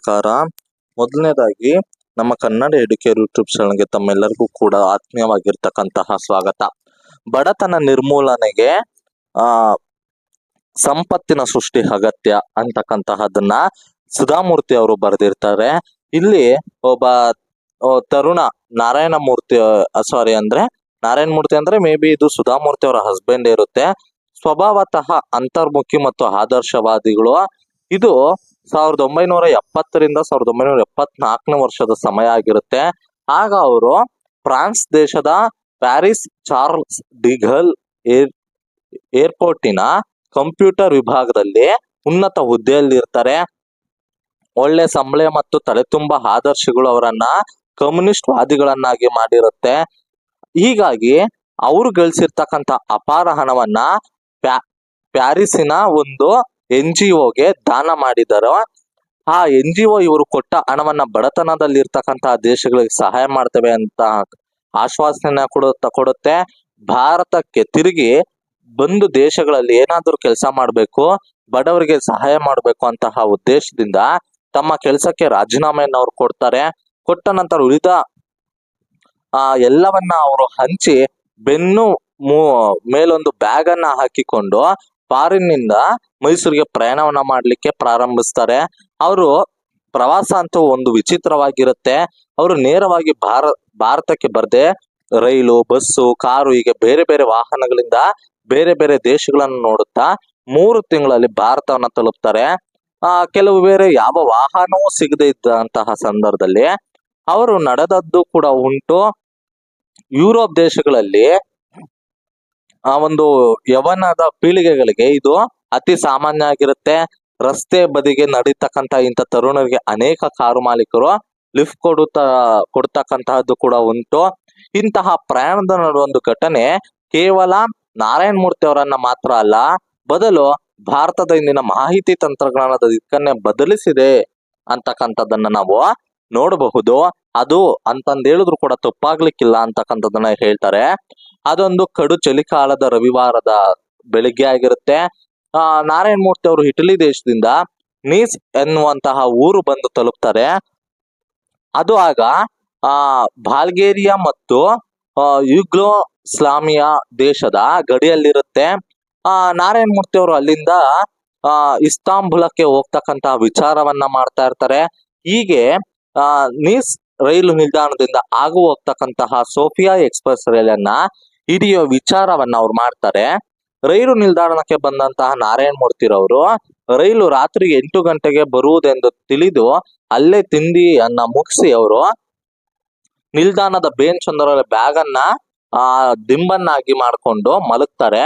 ನಮಸ್ಕಾರ. ಮೊದಲನೇದಾಗಿ ನಮ್ಮ ಕನ್ನಡ ಎಡುಕೇರ್ ಯೂಟ್ಯೂಬ್ ಚಾನಲ್ಗೆ ತಮ್ಮೆಲ್ಲರಿಗೂ ಕೂಡ ಆತ್ಮೀಯವಾಗಿರ್ತಕ್ಕಂತಹ ಸ್ವಾಗತ. ಬಡತನ ನಿರ್ಮೂಲನೆಗೆ ಆ ಸಂಪತ್ತಿನ ಸೃಷ್ಟಿ ಅಗತ್ಯ ಅಂತಕ್ಕಂತಹದನ್ನ ಸುಧಾಮೂರ್ತಿ ಅವರು ಬರೆದಿರ್ತಾರೆ. ಇಲ್ಲಿ ಒಬ್ಬ ತರುಣ ನಾರಾಯಣಮೂರ್ತಿ ನಾರಾಯಣಮೂರ್ತಿ ಅಂದ್ರೆ ಮೇ ಬಿ ಇದು ಸುಧಾಮೂರ್ತಿ ಅವರ ಹಸ್ಬೆಂಡ್ ಇರುತ್ತೆ. ಸ್ವಭಾವತಃ ಅಂತರ್ಮುಖಿ ಮತ್ತು ಆದರ್ಶವಾದಿಗಳು. ಇದು 1970ರಿಂದ 1974ನೇ ವರ್ಷದ ಸಮಯ ಆಗಿರುತ್ತೆ. ಆಗ ಅವರು ಫ್ರಾನ್ಸ್ ದೇಶದ ಪ್ಯಾರಿಸ್ ಚಾರ್ಲ್ಸ್ ಡಿಗಲ್ ಏರ್ಪೋರ್ಟಿನ ಕಂಪ್ಯೂಟರ್ ವಿಭಾಗದಲ್ಲಿ ಉನ್ನತ ಹುದ್ದೆಯಲ್ಲಿ ಇರ್ತಾರೆ. ಒಳ್ಳೆ ಸಂಬಳ ಮತ್ತು ತಲೆ ತುಂಬಾ ಆದರ್ಶಗಳು ಅವರನ್ನ ಕಮ್ಯುನಿಸ್ಟ್ ವಾದಿಗಳನ್ನಾಗಿ ಮಾಡಿರುತ್ತೆ. ಹೀಗಾಗಿ ಅವರು ಗಳಿಸಿರ್ತಕ್ಕಂಥ ಅಪಾರ ಹಣವನ್ನ ಪ್ಯಾರಿಸಿನ ಒಂದು NGOಗೆ ದಾನ ಮಾಡಿದರು. ಆ NGO ಇವರು ಕೊಟ್ಟ ಹಣವನ್ನ ಬಡತನದಲ್ಲಿ ಇರ್ತಕ್ಕಂತಹ ದೇಶಗಳಿಗೆ ಸಹಾಯ ಮಾಡ್ತೇವೆ ಅಂತ ಆಶ್ವಾಸನೆ ಕೊಡುತ್ತೆ. ಭಾರತಕ್ಕೆ ತಿರುಗಿ ಬಂದು ದೇಶಗಳಲ್ಲಿ ಏನಾದ್ರೂ ಕೆಲಸ ಮಾಡ್ಬೇಕು, ಬಡವರಿಗೆ ಸಹಾಯ ಮಾಡ್ಬೇಕು ಅಂತಹ ಉದ್ದೇಶದಿಂದ ತಮ್ಮ ಕೆಲಸಕ್ಕೆ ರಾಜೀನಾಮೆಯನ್ನು ಅವ್ರು ಕೊಡ್ತಾರೆ. ಕೊಟ್ಟ ನಂತರ ಉಳಿದ ಎಲ್ಲವನ್ನ ಅವರು ಹಂಚಿ ಬೆನ್ನು ಮೇಲೊಂದು ಬ್ಯಾಗ್ ಅನ್ನ ಹಾಕಿಕೊಂಡು ಫಾರಿನ್ನಿಂದ ಮೈಸೂರಿಗೆ ಪ್ರಯಾಣವನ್ನ ಮಾಡ್ಲಿಕ್ಕೆ ಪ್ರಾರಂಭಿಸ್ತಾರೆ. ಅವರು ಪ್ರವಾಸ ಅಂತೂ ಒಂದು ವಿಚಿತ್ರವಾಗಿರುತ್ತೆ. ಅವರು ನೇರವಾಗಿ ಭಾರತಕ್ಕೆ ಬರ್ದೆ ರೈಲು, ಬಸ್ಸು, ಕಾರು ಹೀಗೆ ಬೇರೆ ಬೇರೆ ವಾಹನಗಳಿಂದ ಬೇರೆ ಬೇರೆ ದೇಶಗಳನ್ನು ನೋಡುತ್ತಾ 3 ತಿಂಗಳಲ್ಲಿ ಭಾರತವನ್ನ ತಲುಪ್ತಾರೆ. ಕೆಲವು ಬೇರೆ ಯಾವ ವಾಹನವೂ ಸಿಗದೆ ಇದ್ದಂತಹ ಸಂದರ್ಭದಲ್ಲಿ ಅವರು ನಡೆದದ್ದು ಕೂಡ ಉಂಟು. ಯುರೋಪ್ ದೇಶಗಳಲ್ಲಿ ಒಂದು ಯವನದ ಪೀಳಿಗೆಗಳಿಗೆ ಇದು ಅತಿ ಸಾಮಾನ್ಯ ಆಗಿರುತ್ತೆ. ರಸ್ತೆ ಬದಿಗೆ ನಡೀತಕ್ಕಂತ ಇಂಥ ತರುಣರಿಗೆ ಅನೇಕ ಕಾರು ಮಾಲೀಕರು ಲಿಫ್ಟ್ ಕೊಡ್ತಕ್ಕಂತಹದ್ದು ಕೂಡ ಉಂಟು. ಇಂತಹ ಪ್ರಯಾಣದ ನಡುವೊಂದು ಘಟನೆ ಕೇವಲ ನಾರಾಯಣಮೂರ್ತಿ ಅವರನ್ನ ಮಾತ್ರ ಅಲ್ಲ, ಬದಲು ಭಾರತದ ಇಂದಿನ ಮಾಹಿತಿ ತಂತ್ರಜ್ಞಾನದ ದಿಕ್ಕನ್ನೇ ಬದಲಿಸಿದೆ ಅಂತಕ್ಕಂಥದ್ದನ್ನ ನಾವು ನೋಡಬಹುದು. ಅದು ಅಂತಂದ್ ಹೇಳಿದ್ರು ಕೂಡ ತಪ್ಪಾಗ್ಲಿಕ್ಕಿಲ್ಲ ಅಂತಕ್ಕಂಥದ್ದನ್ನ ಹೇಳ್ತಾರೆ. ಅದೊಂದು ಕಡು ಚಳಿಗಾಲದ ರವಿವಾರದ ಬೆಳಿಗ್ಗೆ ಆಗಿರುತ್ತೆ. ನಾರಾಯಣಮೂರ್ತಿ ಅವರು ಇಟಲಿ ದೇಶದಿಂದ ನೀಸ್ ಎನ್ನುವಂತಹ ಊರು ಬಂದು ತಲುಪ್ತಾರೆ. ಅದು ಆಗ ಬಲ್ಗೇರಿಯಾ ಮತ್ತು ಯುಗ್ಲೋಸ್ಲಾವಿಯಾ ದೇಶದ ಗಡಿಯಲ್ಲಿರುತ್ತೆ. ನಾರಾಯಣಮೂರ್ತಿ ಅವರು ಅಲ್ಲಿಂದ ಇಸ್ತಾಂಬುಲಕ್ಕೆ ಹೋಗ್ತಕ್ಕಂತಹ ವಿಚಾರವನ್ನ ಮಾಡ್ತಾ ಇರ್ತಾರೆ. ಹೀಗೆ ನೀಸ್ ರೈಲು ನಿಲ್ದಾಣದಿಂದ ಆಗು ಹೋಗ್ತಕ್ಕಂತಹ ಸೋಫಿಯಾ ಎಕ್ಸ್ಪ್ರೆಸ್ ರೈಲನ್ನ ಹಿಡಿಯೋ ವಿಚಾರವನ್ನ ಅವ್ರು ಮಾಡ್ತಾರೆ. ರೈಲು ನಿಲ್ದಾಣಕ್ಕೆ ಬಂದಂತಹ ನಾರಾಯಣಮೂರ್ತಿರವರು ರೈಲು ರಾತ್ರಿ 8 ಗಂಟೆಗೆ ಬರುವುದೆಂದು ತಿಳಿದು ಅಲ್ಲೇ ತಿಂಡಿಯನ್ನ ಮುಗಿಸಿ ಅವರು ನಿಲ್ದಾಣದ ಬೆಂಚ್ ಒಂದರಲ್ಲಿ ಬ್ಯಾಗ್ ಅನ್ನ ದಿಂಬನ್ನಾಗಿ ಮಾಡ್ಕೊಂಡು ಮಲಗ್ತಾರೆ.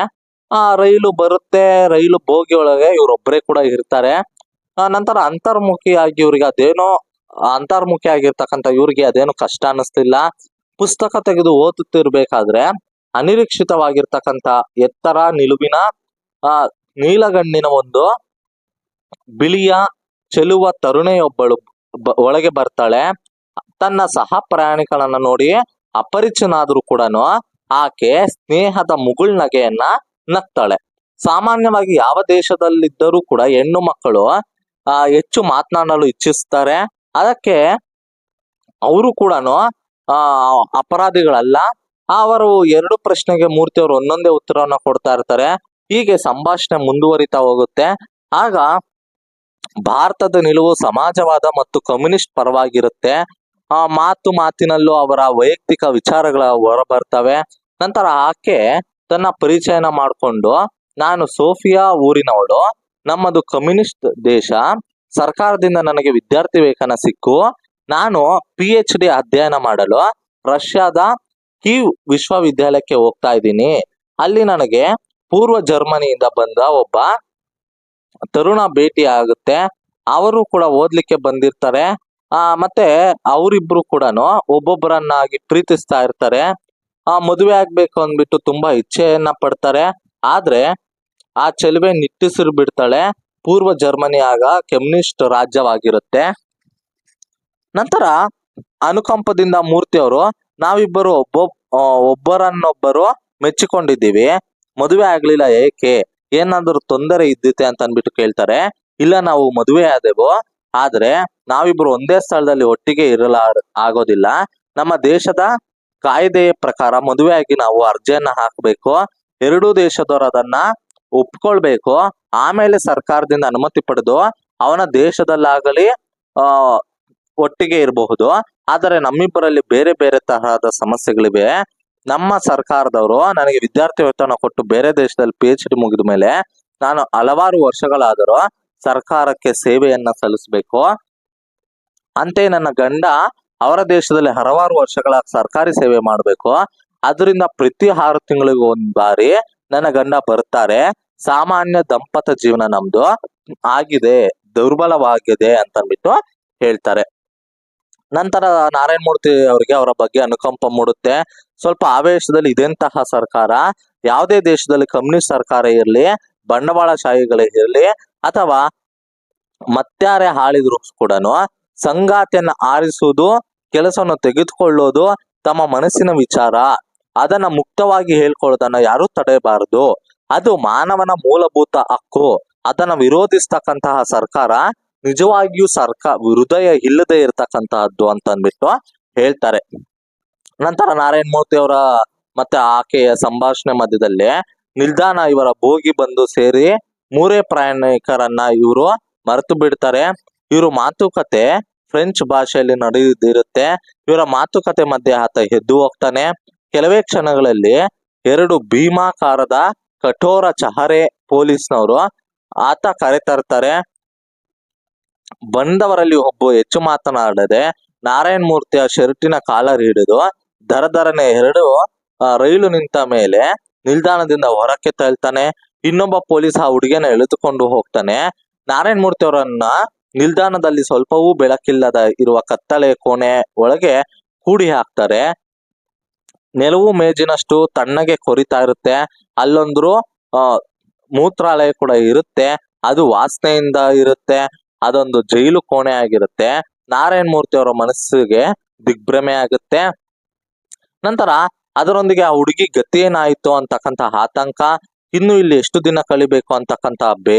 ರೈಲು ಬರುತ್ತೆ. ರೈಲು ಬೋಗಿ ಒಳಗೆ ಇವರೊಬ್ಬರೇ ಕೂಡ ಇರ್ತಾರೆ. ನಂತರ ಅಂತರ್ಮುಖಿ ಆಗಿರ್ತಕ್ಕಂಥ ಇವ್ರಿಗೆ ಅದೇನು ಕಷ್ಟ ಅನ್ನಿಸ್ತಿಲ್ಲ. ಪುಸ್ತಕ ತೆಗೆದು ಓದುತ್ತಿರ್ಬೇಕಾದ್ರೆ ಅನಿರೀಕ್ಷಿತವಾಗಿರ್ತಕ್ಕಂಥ ಎತ್ತರ ನಿಲುವಿನ ನೀಲಗಣ್ಣಿನ ಒಂದು ಬಿಳಿಯ ಚೆಲುವ ತರುಣೆಯೊಬ್ಬಳು ಒಳಗೆ ಬರ್ತಾಳೆ. ತನ್ನ ಸಹ ಪ್ರಯಾಣಿಕರನ್ನ ನೋಡಿ ಅಪರಿಚಿತನಾದ್ರೂ ಕೂಡ ಆಕೆ ಸ್ನೇಹದ ಮುಗುಳ್ನಗೆಯನ್ನ ನಗ್ತಾಳೆ. ಸಾಮಾನ್ಯವಾಗಿ ಯಾವ ದೇಶದಲ್ಲಿದ್ದರೂ ಕೂಡ ಹೆಣ್ಣು ಮಕ್ಕಳು ಹೆಚ್ಚು ಮಾತನಾಡಲು ಇಚ್ಛಿಸ್ತಾರೆ. ಅದಕ್ಕೆ ಅವರು ಕೂಡ ಅಪರಾಧಿಗಳಲ್ಲ. ಅವರು 2 ಪ್ರಶ್ನೆಗೆ ಮೂರ್ತಿಯವರು ಒಂದೊಂದೇ ಉತ್ತರವನ್ನ ಕೊಡ್ತಾ ಇರ್ತಾರೆ. ಹೀಗೆ ಸಂಭಾಷಣೆ ಮುಂದುವರಿತಾ ಹೋಗುತ್ತೆ. ಆಗ ಭಾರತದ ನಿಲುವು ಸಮಾಜವಾದ ಮತ್ತು ಕಮ್ಯುನಿಸ್ಟ್ ಪರವಾಗಿರುತ್ತೆ. ಮಾತಿನಲ್ಲೂ ಅವರ ವೈಯಕ್ತಿಕ ವಿಚಾರಗಳ ಹೊರಬರ್ತವೆ. ನಂತರ ಆಕೆ ತನ್ನ ಪರಿಚಯನ ಮಾಡಿಕೊಂಡು, ನಾನು ಸೋಫಿಯಾ ಊರಿನವಳು, ನಮ್ಮದು ಕಮ್ಯುನಿಸ್ಟ್ ದೇಶ, ಸರ್ಕಾರದಿಂದ ನನಗೆ ವಿದ್ಯಾರ್ಥಿ ವೇತನ ಸಿಕ್ಕು, ನಾನು PhD ಅಧ್ಯಯನ ಮಾಡಲು ರಷ್ಯಾದ ಕೀವ್ ವಿಶ್ವವಿದ್ಯಾಲಯಕ್ಕೆ ಹೋಗ್ತಾ ಇದ್ದೀನಿ. ಅಲ್ಲಿ ನನಗೆ ಪೂರ್ವ ಜರ್ಮನಿಯಿಂದ ಬಂದ ಒಬ್ಬ ತರುಣ ಭೇಟಿ ಆಗುತ್ತೆ. ಅವರು ಕೂಡ ಓದ್ಲಿಕ್ಕೆ ಬಂದಿರ್ತಾರೆ. ಮತ್ತೆ ಅವರಿಬ್ರು ಕೂಡ ಒಬ್ಬೊಬ್ಬರನ್ನಾಗಿ ಪ್ರೀತಿಸ್ತಾ ಇರ್ತಾರೆ. ಮದುವೆ ಆಗ್ಬೇಕು ಅಂದ್ಬಿಟ್ಟು ತುಂಬಾ ಇಚ್ಛೆಯನ್ನ ಪಡ್ತಾರೆ. ಆದ್ರೆ ಆ ಚೆಲುವೆ ನಿಟ್ಟುಸಿರು ಬಿಡ್ತಾಳೆ. ಪೂರ್ವ ಜರ್ಮನಿ ಆಗ ಕಮ್ಯುನಿಸ್ಟ್ ರಾಜ್ಯವಾಗಿರುತ್ತೆ. ನಂತರ ಅನುಕಂಪದಿಂದ ಮೂರ್ತಿಯವರು, ನಾವಿಬ್ಬರು ಒಬ್ಬರನ್ನೊಬ್ಬರು ಮೆಚ್ಚಿಕೊಂಡಿದ್ದೀವಿ, ಮದುವೆ ಆಗ್ಲಿಲ್ಲ, ಏಕೆ, ಏನಾದ್ರು ತೊಂದರೆ ಇದ್ದಿತೆ ಅಂತ ಅನ್ಬಿಟ್ಟು ಕೇಳ್ತಾರೆ. ಇಲ್ಲ, ನಾವು ಮದುವೆ ಆದೆವು, ಆದ್ರೆ ನಾವಿಬ್ರು ಒಂದೇ ಸ್ಥಳದಲ್ಲಿ ಒಟ್ಟಿಗೆ ಆಗೋದಿಲ್ಲ. ನಮ್ಮ ದೇಶದ ಕಾಯ್ದೆಯ ಪ್ರಕಾರ ಮದುವೆಯಾಗಿ ನಾವು ಅರ್ಜಿಯನ್ನ ಹಾಕಬೇಕು. ಎರಡೂ ದೇಶದವರು ಅದನ್ನ ಒಪ್ಕೊಳ್ಬೇಕು. ಆಮೇಲೆ ಸರ್ಕಾರದಿಂದ ಅನುಮತಿ ಪಡೆದು ಅವನ ದೇಶದಲ್ಲಾಗಲಿ ಆ ಒಟ್ಟಿಗೆ ಇರಬಹುದು. ಆದರೆ ನಮ್ಮಿಬ್ಬರಲ್ಲಿ ಬೇರೆ ಬೇರೆ ತರಹದ ಸಮಸ್ಯೆಗಳಿವೆ. ನಮ್ಮ ಸರ್ಕಾರದವರು ನನಗೆ ವಿದ್ಯಾರ್ಥಿ ವೇತನ ಕೊಟ್ಟು ಬೇರೆ ದೇಶದಲ್ಲಿ PhD ಮುಗಿದ ಮೇಲೆ ನಾನು ಹಲವಾರು ವರ್ಷಗಳಾದರೂ ಸರ್ಕಾರಕ್ಕೆ ಸೇವೆಯನ್ನ ಸಲ್ಲಿಸಬೇಕು. ಅಂತೆ ನನ್ನ ಗಂಡ ಅವರ ದೇಶದಲ್ಲಿ ಹಲವಾರು ವರ್ಷಗಳ ಸರ್ಕಾರಿ ಸೇವೆ ಮಾಡಬೇಕು. ಅದರಿಂದ ಪ್ರತಿ 6 ತಿಂಗಳಿಗೂ ಒಂದ್ ಬಾರಿ ನನ್ನ ಗಂಡ ಬರ್ತಾರೆ. ಸಾಮಾನ್ಯ ದಂಪತ ಜೀವನ ನಮ್ದು ಆಗಿದೆ, ದುರ್ಬಲವಾಗಿದೆ ಅಂತ ಅಂದ್ಬಿಟ್ಟು ಹೇಳ್ತಾರೆ. ನಂತರ ನಾರಾಯಣ ಮೂರ್ತಿ ಅವರಿಗೆ ಅವರ ಬಗ್ಗೆ ಅನುಕಂಪ ಮೂಡುತ್ತೆ. ಸ್ವಲ್ಪ ಆವೇಶದಲ್ಲಿ ಇದೆಂತಹ ಸರ್ಕಾರ, ಯಾವುದೇ ದೇಶದಲ್ಲಿ ಕಮ್ಯುನಿಸ್ಟ್ ಸರ್ಕಾರ ಇರಲಿ, ಬಂಡವಾಳಶಾಹಿಗಳೇ ಇರಲಿ ಅಥವಾ ಮತ್ಯಾರೇ ಆಳಿದ್ರು ಕೂಡ ಸಂಗಾತಿಯನ್ನ ಆರಿಸುವುದು, ಕೆಲಸವನ್ನು ತೆಗೆದುಕೊಳ್ಳೋದು ತಮ್ಮ ಮನಸ್ಸಿನ ವಿಚಾರ. ಅದನ್ನ ಮುಕ್ತವಾಗಿ ಹೇಳ್ಕೊಳ್ಳೋದನ್ನ ಯಾರು ತಡೆಯಬಾರದು. ಅದು ಮಾನವನ ಮೂಲಭೂತ ಹಕ್ಕು. ಅದನ್ನ ವಿರೋಧಿಸ್ತಕ್ಕಂತಹ ಸರ್ಕಾರ ನಿಜವಾಗಿಯೂ ಹೃದಯ ಇಲ್ಲದೆ ಇರತಕ್ಕಂತಹದ್ದು ಅಂತ ಅಂದ್ಬಿಟ್ಟು ಹೇಳ್ತಾರೆ. ನಂತರ ನಾರಾಯಣ ಮೂರ್ತಿ ಅವರ ಮತ್ತೆ ಆಕೆಯ ಸಂಭಾಷಣೆ ಮಧ್ಯದಲ್ಲಿ ನಿಲ್ದಾಣ ಇವರ ಬೋಗಿ ಬಂದು ಸೇರಿ 3 ಪ್ರಯಾಣಿಕರನ್ನ ಇವರು ಮರೆತು ಬಿಡ್ತಾರೆ. ಇವರು ಮಾತುಕತೆ ಫ್ರೆಂಚ್ ಭಾಷೆಯಲ್ಲಿ ನಡೆದಿರುತ್ತೆ. ಇವರ ಮಾತುಕತೆ ಮಧ್ಯೆ ಆತ ಎದ್ದು ಹೋಗ್ತಾನೆ. ಕೆಲವೇ ಕ್ಷಣಗಳಲ್ಲಿ 2 ಭೀಮಾಕಾರದ ಕಠೋರ ಚಹರೆ ಪೊಲೀಸ್ನವರು ಆತ ಕರೆತರ್ತಾರೆ. ಬಂದವರಲ್ಲಿ ಒಬ್ಬ ಹೆಚ್ಚು ಮಾತನಾಡದೆ ನಾರಾಯಣ ಮೂರ್ತಿಯ ಶರ್ಟಿನ ಕಾಲರ್ ಹಿಡಿದು ದರದರನೆ 2 ರೈಲು ನಿಂತ ಮೇಲೆ ನಿಲ್ದಾಣದಿಂದ ಹೊರಕ್ಕೆ ತಳ್ತಾನೆ. ಇನ್ನೊಬ್ಬ ಪೊಲೀಸ್ ಆ ಹುಡುಗಿಯನ್ನ ಎಳೆದುಕೊಂಡು ಹೋಗ್ತಾನೆ. ನಾರಾಯಣ ಮೂರ್ತಿ ಅವರನ್ನ ನಿಲ್ದಾಣದಲ್ಲಿ ಸ್ವಲ್ಪವೂ ಬೆಳಕಿಲ್ಲದ ಇರುವ ಕತ್ತಲೆ ಕೋಣೆ ಒಳಗೆ ಕೂಡಿ ಹಾಕ್ತಾರೆ. ನೆಲವು ಮೇಜಿನಷ್ಟು ತಣ್ಣಗೆ ಕೊರಿತಾ ಇರುತ್ತೆ. ಅಲ್ಲೊಂದ್ರು ಮೂತ್ರಾಲಯ ಕೂಡ ಇರುತ್ತೆ. ಅದು ವಾಸನೆಯಿಂದ ಇರುತ್ತೆ. ಅದೊಂದು ಜೈಲು ಕೋಣೆ ಆಗಿರುತ್ತೆ. ನಾರಾಯಣ ಮೂರ್ತಿ ಅವರ ಮನಸ್ಸಿಗೆ ದಿಗ್ಭ್ರಮೆ ಆಗುತ್ತೆ. ನಂತರ ಅದರೊಂದಿಗೆ ಆ ಹುಡುಗಿ ಗತಿ ಏನಾಯ್ತು ಅಂತಕ್ಕಂತ ಆತಂಕ, ಇನ್ನು ಇಲ್ಲಿ ಎಷ್ಟು ದಿನ ಕಳಿಬೇಕು ಅಂತಕ್ಕಂತ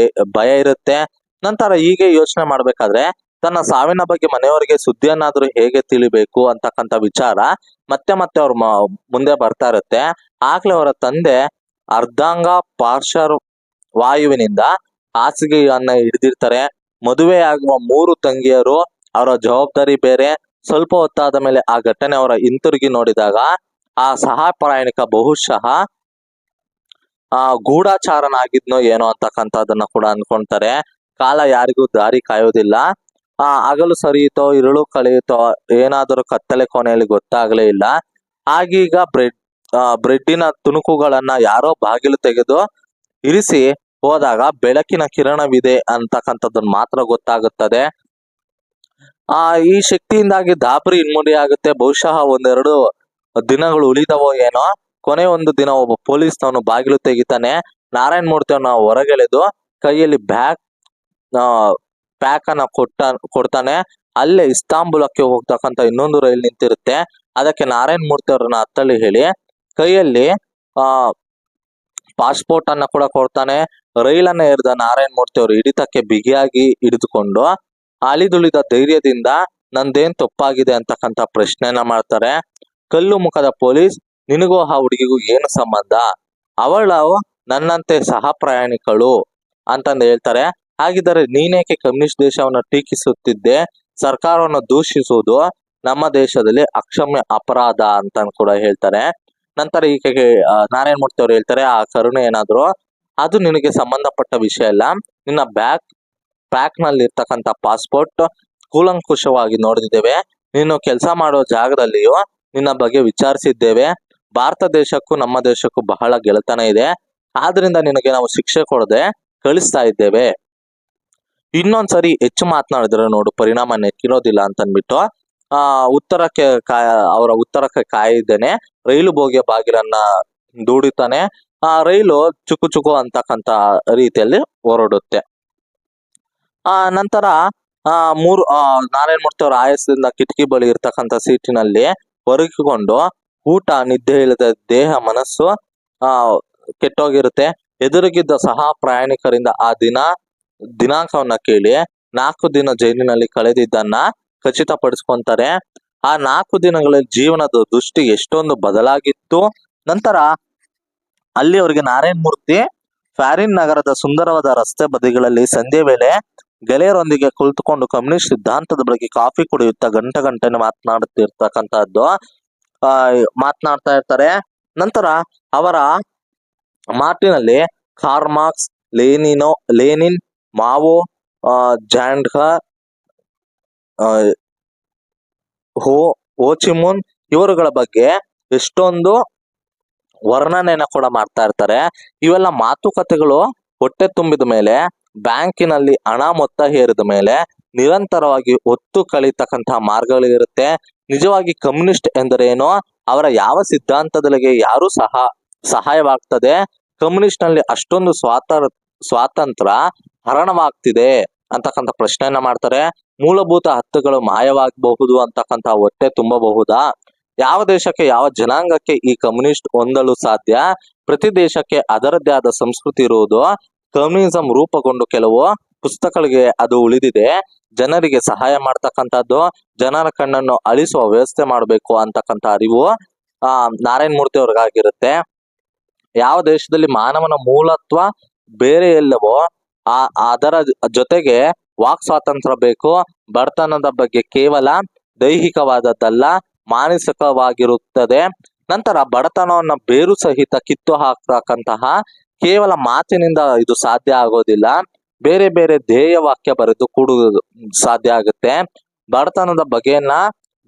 ಭಯ ಇರುತ್ತೆ. ನಂತರ ಹೀಗೆ ಯೋಚನೆ ಮಾಡ್ಬೇಕಾದ್ರೆ ತನ್ನ ಸಾವಿನ ಬಗ್ಗೆ ಮನೆಯವರಿಗೆ ಸುದ್ದಿಯನ್ನಾದ್ರೂ ಹೇಗೆ ತಿಳಿಬೇಕು ಅಂತಕ್ಕಂತ ವಿಚಾರ ಮತ್ತೆ ಮತ್ತೆ ಅವ್ರ ಮುಂದೆ ಬರ್ತಾ ಇರುತ್ತೆ. ಆಗ್ಲೇ ಅವರ ತಂದೆ ಅರ್ಧಾಂಗ ಪಾರ್ಶ್ವ ವಾಯುವಿನಿಂದ ಹಾಸಿಗೆಯನ್ನ ಹಿಡಿದಿರ್ತಾರೆ. ಮದುವೆಯಾಗುವ 3 ತಂಗಿಯರು, ಅವರ ಜವಾಬ್ದಾರಿ ಬೇರೆ. ಸ್ವಲ್ಪ ಹೊತ್ತಾದ ಮೇಲೆ ಆ ಘಟನೆ ಅವರ ಹಿಂತಿರುಗಿ ನೋಡಿದಾಗ ಆ ಸಹ ಪ್ರಯಾಣಿಕ ಬಹುಶಃ ಗೂಢಾಚಾರನಾಗಿದ್ನೋ ಏನೋ ಅಂತಕ್ಕಂಥದ್ದನ್ನ ಕೂಡ ಅನ್ಕೊಂತಾರೆ. ಕಾಲ ಯಾರಿಗೂ ದಾರಿ ಕಾಯೋದಿಲ್ಲ. ಹಗಲು ಸರಿಯಿತೋ ഇരുಳು ಕಳೆಯಿತೋ ಏನಾದರೂ ಕತ್ತಲೆ ಕೋಣೆಯಲ್ಲಿ ಗೊತ್ತಾಗ್ಲೇ ಇಲ್ಲ. ಆಗೀಗ ಬ್ರೆಡ್ಡಿನ ತುಣುಕುಗಳನ್ನ ಯಾರೋ ಬಾಗಿಲು ತೆಗೆದು ಇರಿಸಿ ಹೋದಾಗ ಬೆಳಕಿನ ಕಿರಣವಿದೆ ಅಂತಕ್ಕಂಥದ್ದನ್ನ ಮಾತ್ರ ಗೊತ್ತಾಗುತ್ತದೆ. ಈ ಶಕ್ತಿಯಿಂದಾಗಿ ದಾಬರಿ ಇನ್ಮುಡಿ ಆಗುತ್ತೆ. ಬಹುಶಃ 1-2 ದಿನಗಳು ಉಳಿದವೋ ಏನೋ. ಕೊನೆ ಒಂದು ದಿನ ಒಬ್ಬ ಪೊಲೀಸ್ನವನು ಬಾಗಿಲು ತೆಗಿತಾನೆ. ನಾರಾಯಣ ಮೂರ್ತಿಯನ್ನ ಹೊರಗೆಳೆದು ಕೈಯಲ್ಲಿ ಪ್ಯಾಕ್ ಅನ್ನ ಕೊಡ್ತಾನೆ. ಅಲ್ಲೇ ಇಸ್ತಾಂಬುಲಕ್ಕೆ ಹೋಗ್ತಕ್ಕಂತ ಇನ್ನೊಂದು ರೈಲ್ ನಿಂತಿರುತ್ತೆ. ಅದಕ್ಕೆ ನಾರಾಯಣ ಮೂರ್ತಿ ಅವರನ್ನ ಹತ್ತಳಿ ಹೇಳಿ ಕೈಯಲ್ಲಿ ಪಾಸ್ಪೋರ್ಟ್ ಅನ್ನ ಕೂಡ ಕೊಡ್ತಾನೆ. ರೈಲನ್ನ ಏರಿದ ನಾರಾಯಣ ಮೂರ್ತಿ ಅವರು ಹಿಡಿತಕ್ಕೆ ಬಿಗಿಯಾಗಿ ಹಿಡಿದುಕೊಂಡು ಅಳಿದುಳಿದ ಧೈರ್ಯದಿಂದ ನಂದೇನ್ ತಪ್ಪಾಗಿದೆ ಅಂತಕ್ಕಂತ ಪ್ರಶ್ನೆಯನ್ನ ಮಾಡ್ತಾರೆ. ಕಲ್ಲು ಮುಖದ ಪೊಲೀಸ್, ನಿನಗೂ ಆ ಹುಡುಗಿಗೂ ಏನು ಸಂಬಂಧ? ಅವಳು ನನ್ನಂತೆ ಸಹ ಪ್ರಯಾಣಿಕಳು ಅಂತಂದು ಹೇಳ್ತಾರೆ. ಹಾಗಿದ್ದರೆ ನೀನೇಕೆ ಕಮ್ಯುನಿಸ್ಟ್ ದೇಶವನ್ನ ಟೀಕಿಸುತ್ತಿದ್ದೆ? ಸರ್ಕಾರವನ್ನು ದೂಷಿಸುವುದು ನಮ್ಮ ದೇಶದಲ್ಲಿ ಅಕ್ಷಮ್ಯ ಅಪರಾಧ ಅಂತ ಕೂಡ ಹೇಳ್ತಾರೆ. ನಂತರ ಈಕೆಗೆ ನಾರಾಯಣ ಮೂರ್ತಿ ಅವರು ಹೇಳ್ತಾರೆ, ಆ ಕರುಣೆ ಏನಾದ್ರು ಅದು ನಿನಗೆ ಸಂಬಂಧಪಟ್ಟ ವಿಷಯ ಇಲ್ಲ. ನಿನ್ನ ಪ್ಯಾಕ್ ನಲ್ಲಿ ಇರ್ತಕ್ಕಂಥ ಪಾಸ್ಪೋರ್ಟ್ ಕೂಲಂಕುಷವಾಗಿ ನೋಡಿದ್ದೇವೆ. ನೀನು ಕೆಲಸ ಮಾಡೋ ಜಾಗದಲ್ಲಿಯೂ ನಿನ್ನ ಬಗ್ಗೆ ವಿಚಾರಿಸಿದ್ದೇವೆ. ಭಾರತ ದೇಶಕ್ಕೂ ನಮ್ಮ ದೇಶಕ್ಕೂ ಬಹಳ ಗೆಳೆತನ ಇದೆ. ಆದ್ರಿಂದ ನಿನಗೆ ನಾವು ಶಿಕ್ಷೆ ಕೊಡದೆ ಕಳಿಸ್ತಾ ಇದ್ದೇವೆ. ಇನ್ನೊಂದ್ಸರಿ ಹೆಚ್ಚು ಮಾತನಾಡಿದ್ರೆ ನೋಡು ಪರಿಣಾಮ ನೆಕ್ಕಿರೋದಿಲ್ಲ ಅಂತ ಅಂದ್ಬಿಟ್ಟು ಅವರ ಉತ್ತರಕ್ಕೆ ಕಾಯಿದ್ದೇನೆ ರೈಲು ಬೋಗಿಯ ಬಾಗಿಲನ್ನ ದೂಡಿತಾನೆ. ರೈಲು ಚುಕು ಚುಕು ಅಂತಕ್ಕಂತ ರೀತಿಯಲ್ಲಿ ಹೊರಡುತ್ತೆ. ನಂತರ ನಾರಾಯಣ ಮೂರ್ತಿ ಅವರ ಆಯಾಸದಿಂದ ಕಿಟಕಿ ಬಳಿ ಇರ್ತಕ್ಕಂಥ ಸೀಟಿನಲ್ಲಿ ಹೊರಗಿಕೊಂಡು ಊಟ, ನಿದ್ದೆ ಇಲ್ಲದ ದೇಹ, ಮನಸ್ಸು ಕೆಟ್ಟೋಗಿರುತ್ತೆ. ಎದುರಿಗಿದ್ದ ಸಹ ಪ್ರಯಾಣಿಕರಿಂದ ಆ ದಿನಾಂಕವನ್ನ ಕೇಳಿ 4 ದಿನ ಜೈಲಿನಲ್ಲಿ ಕಳೆದಿದ್ದನ್ನ ಖಚಿತಪಡಿಸ್ಕೊಂತಾರೆ. ಆ 4 ದಿನಗಳಲ್ಲಿ ಜೀವನದ ದೃಷ್ಟಿ ಎಷ್ಟೊಂದು ಬದಲಾಗಿತ್ತು. ನಂತರ ಅಲ್ಲಿ ಅವರಿಗೆ ನಾರಾಯಣ್ ಮೂರ್ತಿ ಫ್ಯಾರಿನ್ ನಗರದ ಸುಂದರವಾದ ರಸ್ತೆ ಬದಿಗಳಲ್ಲಿ ಸಂಧ್ಯೆ ವೇಳೆ ಗೆಳೆಯರೊಂದಿಗೆ ಕುಳಿತುಕೊಂಡು ಕಮ್ಯುನಿಸ್ಟ್ ಸಿದ್ಧಾಂತದ ಬಗ್ಗೆ ಕಾಫಿ ಕುಡಿಯುತ್ತಾ ಗಂಟೆ ಮಾತನಾಡ್ತಾ ಇರ್ತಾರೆ. ನಂತರ ಅವರ ಮಾತಿನಲ್ಲಿ ಕಾರ್ಲ್ ಮಾರ್ಕ್ಸ್, ಲೆನಿನ್, ಮಾವೋ ಜಾಂಡ್ಕಾ, ಹೋಚಿಮಿನ್ ಇವರುಗಳ ಬಗ್ಗೆ ಎಷ್ಟೊಂದು ವರ್ಣನೆಯನ್ನ ಕೂಡ ಮಾಡ್ತಾ ಇರ್ತಾರೆ. ಇವೆಲ್ಲ ಮಾತುಕತೆಗಳು ಹೊಟ್ಟೆ ತುಂಬಿದ ಮೇಲೆ, ಬ್ಯಾಂಕಿನಲ್ಲಿ ಹಣ ಮೊತ್ತ ಹೇರಿದ ಮೇಲೆ ನಿರಂತರವಾಗಿ ಒತ್ತು ಕಳೀತಕ್ಕಂತಹ ಮಾರ್ಗಗಳಿರುತ್ತೆ. ನಿಜವಾಗಿ ಕಮ್ಯುನಿಸ್ಟ್ ಎಂದರೇನು, ಅವರ ಯಾವ ಸಿದ್ಧಾಂತಗಳಿಗೆ ಯಾರು ಸಹಾಯವಾಗ್ತದೆ, ಕಮ್ಯುನಿಸ್ಟ್ ನಲ್ಲಿ ಅಷ್ಟೊಂದು ಸ್ವಾತಂತ್ರ್ಯ ಹರಣವಾಗ್ತಿದೆ ಅಂತಕ್ಕಂಥ ಪ್ರಶ್ನೆಯನ್ನ ಮಾಡ್ತಾರೆ. ಮೂಲಭೂತ ಹಕ್ಕುಗಳು ಮಾಯವಾಗಬಹುದು ಅಂತಕ್ಕಂಥ ಹೊಟ್ಟೆ ತುಂಬಬಹುದಾ, ಯಾವ ದೇಶಕ್ಕೆ ಯಾವ ಜನಾಂಗಕ್ಕೆ ಈ ಕಮ್ಯುನಿಸ್ಟ್ ಹೊಂದಲು ಸಾಧ್ಯ, ಪ್ರತಿ ದೇಶಕ್ಕೆ ಅದರದ್ದೇ ಆದ ಸಂಸ್ಕೃತಿ ಇರುವುದು, ಕಮ್ಯುನಿಸಂ ರೂಪುಗೊಂಡು ಕೆಲವು ಪುಸ್ತಕಗಳಿಗೆ ಅದು ಉಳಿದಿದೆ, ಜನರಿಗೆ ಸಹಾಯ ಮಾಡ್ತಕ್ಕಂಥದ್ದು, ಜನರ ಕಣ್ಣನ್ನು ಅಳಿಸುವ ವ್ಯವಸ್ಥೆ ಮಾಡಬೇಕು ಅಂತಕ್ಕಂಥ ಅರಿವು ನಾರಾಯಣ್ ಮೂರ್ತಿ ಅವ್ರಿಗಾಗಿರುತ್ತೆ. ಯಾವ ದೇಶದಲ್ಲಿ ಮಾನವನ ಮೂಲತ್ವ ಬೇರೆ ಎಲ್ಲವೋ ಅದರ ಜೊತೆಗೆ ವಾಕ್ ಸ್ವಾತಂತ್ರ್ಯ ಬೇಕು, ಬಡತನದ ಬಗ್ಗೆ ಕೇವಲ ದೈಹಿಕವಾದದ್ದಲ್ಲ ಮಾನಸಿಕವಾಗಿರುತ್ತದೆ. ನಂತರ ಬಡತನವನ್ನ ಬೇರು ಸಹಿತ ಕಿತ್ತು ಹಾಕ್ತಕ್ಕಂತಹ ಕೇವಲ ಮಾತಿನಿಂದ ಇದು ಸಾಧ್ಯ ಆಗೋದಿಲ್ಲ, ಬೇರೆ ಬೇರೆ ಧ್ಯೇಯ ವಾಕ್ಯ ಬರೆದು ಕೂಡುವುದು ಸಾಧ್ಯ ಆಗುತ್ತೆ. ಬಡತನದ ಬಗೆಯನ್ನ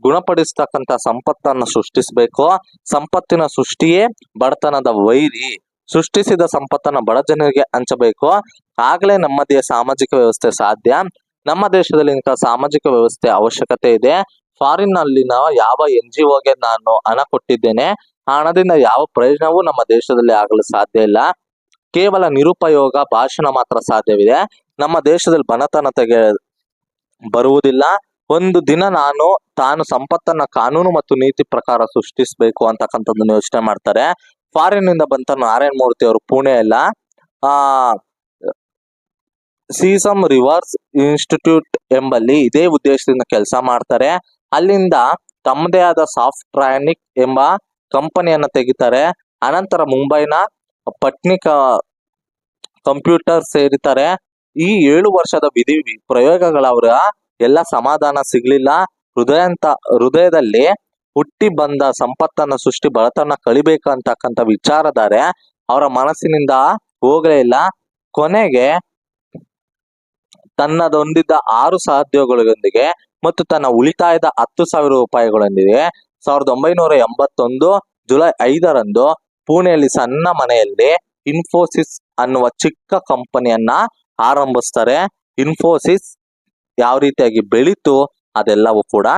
ಗುಣಪಡಿಸ್ತಕ್ಕಂಥ ಸಂಪತ್ತನ್ನು ಸೃಷ್ಟಿಸಬೇಕು, ಸಂಪತ್ತಿನ ಸೃಷ್ಟಿಯೇ ಬಡತನದ ವೈರಿ, ಸೃಷ್ಟಿಸಿದ ಸಂಪತ್ತನ್ನ ಬಡ ಜನರಿಗೆ ಹಂಚಬೇಕು, ಆಗ್ಲೇ ನಮ್ಮದೇ ಸಾಮಾಜಿಕ ವ್ಯವಸ್ಥೆ ಸಾಧ್ಯ. ನಮ್ಮ ದೇಶದಲ್ಲಿ ಇಂತಹ ಸಾಮಾಜಿಕ ವ್ಯವಸ್ಥೆ ಅವಶ್ಯಕತೆ ಇದೆ. ಫಾರಿನ್ ನಲ್ಲಿನ ಯಾವ NGOಗೆ ನಾನು ಹಣ ಕೊಟ್ಟಿದ್ದೇನೆ, ಆ ಹಣದಿಂದ ಯಾವ ಪ್ರಯೋಜನವೂ ನಮ್ಮ ದೇಶದಲ್ಲಿ ಆಗಲು ಸಾಧ್ಯ ಇಲ್ಲ, ಕೇವಲ ನಿರುಪಯೋಗ ಭಾಷಣ ಮಾತ್ರ ಸಾಧ್ಯವಿದೆ. ನಮ್ಮ ದೇಶದಲ್ಲಿ ಬಡತನತೆಗೆ ಬರುವುದಿಲ್ಲ. ಒಂದು ದಿನ ತಾನು ಸಂಪತ್ತನ್ನ ಕಾನೂನು ಮತ್ತು ನೀತಿ ಪ್ರಕಾರ ಸೃಷ್ಟಿಸಬೇಕು ಅಂತಕ್ಕಂಥದ್ದನ್ನು ಯೋಚನೆ ಮಾಡ್ತಾರೆ. ಫಾರಿನ್ ನಿಂದ ಬಂತ ನಾರಾಯಣ್ ಮೂರ್ತಿ ಅವರು ಪುಣೆಯಲ್ಲ ಸೀಸಮ್ ರಿವರ್ಸ್ ಇನ್ಸ್ಟಿಟ್ಯೂಟ್ ಎಂಬಲ್ಲಿ ಇದೇ ಉದ್ದೇಶದಿಂದ ಕೆಲಸ ಮಾಡ್ತಾರೆ. ಅಲ್ಲಿಂದ ತಮ್ಮದೇ ಆದ ಸಾಫ್ಟ್ರಾನಿಕ್ ಎಂಬ ಕಂಪನಿಯನ್ನ ತೆಗಿತಾರೆ. ಅನಂತರ ಮುಂಬೈನ ಪಟ್ನಿ ಕಂಪ್ಯೂಟರ್ ಸೇರಿತಾರೆ. ಈ 7 ವರ್ಷದ ವಿಧಿ ಪ್ರಯೋಗಗಳ ಅವರ ಎಲ್ಲ ಸಮಾಧಾನ ಸಿಗ್ಲಿಲ್ಲ. ಹೃದಯದಲ್ಲಿ ಹುಟ್ಟಿ ಬಂದ ಸಂಪತ್ತನ್ನ ಸೃಷ್ಟಿ ಬಡತನ ಕಳಿಬೇಕಂತಕ್ಕಂಥ ವಿಚಾರಧಾರೆ ಅವರ ಮನಸ್ಸಿನಿಂದ ಹೋಗಲೇ ಇಲ್ಲ. ಕೊನೆಗೆ ತನ್ನದೊಂದಿದ್ದ 6 ಸಹೋದ್ಯೋಗಿಗಳೊಂದಿಗೆ ಮತ್ತು ತನ್ನ ಉಳಿತಾಯದ 10,000 ರೂಪಾಯಿಗಳೊಂದಿಗೆ 1981 ಜುಲೈ 5ರಂದು ಪುಣೆಯಲ್ಲಿ ಸಣ್ಣ ಮನೆಯಲ್ಲಿ ಇನ್ಫೋಸಿಸ್ ಅನ್ನುವ ಚಿಕ್ಕ ಕಂಪನಿಯನ್ನ ಆರಂಭಿಸ್ತಾರೆ. ಇನ್ಫೋಸಿಸ್ ಯಾವ ರೀತಿಯಾಗಿ ಬೆಳೀತು ಅದೆಲ್ಲವೂ ಕೂಡ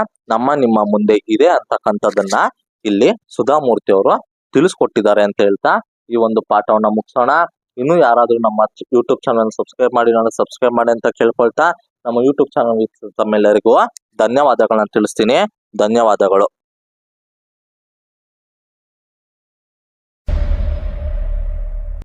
ನಿಮ್ಮ ಮುಂದೆ ಇದೆ ಅಂತಕ್ಕಂಥದ್ದನ್ನ ಇಲ್ಲಿ ಸುಧಾಮೂರ್ತಿ ಅವರು ತಿಳಿಸ್ಕೊಟ್ಟಿದ್ದಾರೆ ಅಂತ ಹೇಳ್ತಾ ಈ ಒಂದು ಪಾಠವನ್ನ ಮುಗಿಸೋಣ. ಇನ್ನು ಯಾರಾದ್ರೂ ನಮ್ಮ ಯೂಟ್ಯೂಬ್ ಚಾನಲ್ ಸಬ್ಸ್ಕ್ರೈಬ್ ಮಾಡಿ ಸಬ್ಸ್ಕ್ರೈಬ್ ಮಾಡಿ ಅಂತ ಕೇಳ್ಕೊಳ್ತಾ ನಮ್ಮ ಯೂಟ್ಯೂಬ್ ಚಾನಲ್ ತಮ್ಮೆಲ್ಲರಿಗೂ ಧನ್ಯವಾದಗಳನ್ನ ತಿಳಿಸ್ತೀನಿ. ಧನ್ಯವಾದಗಳು.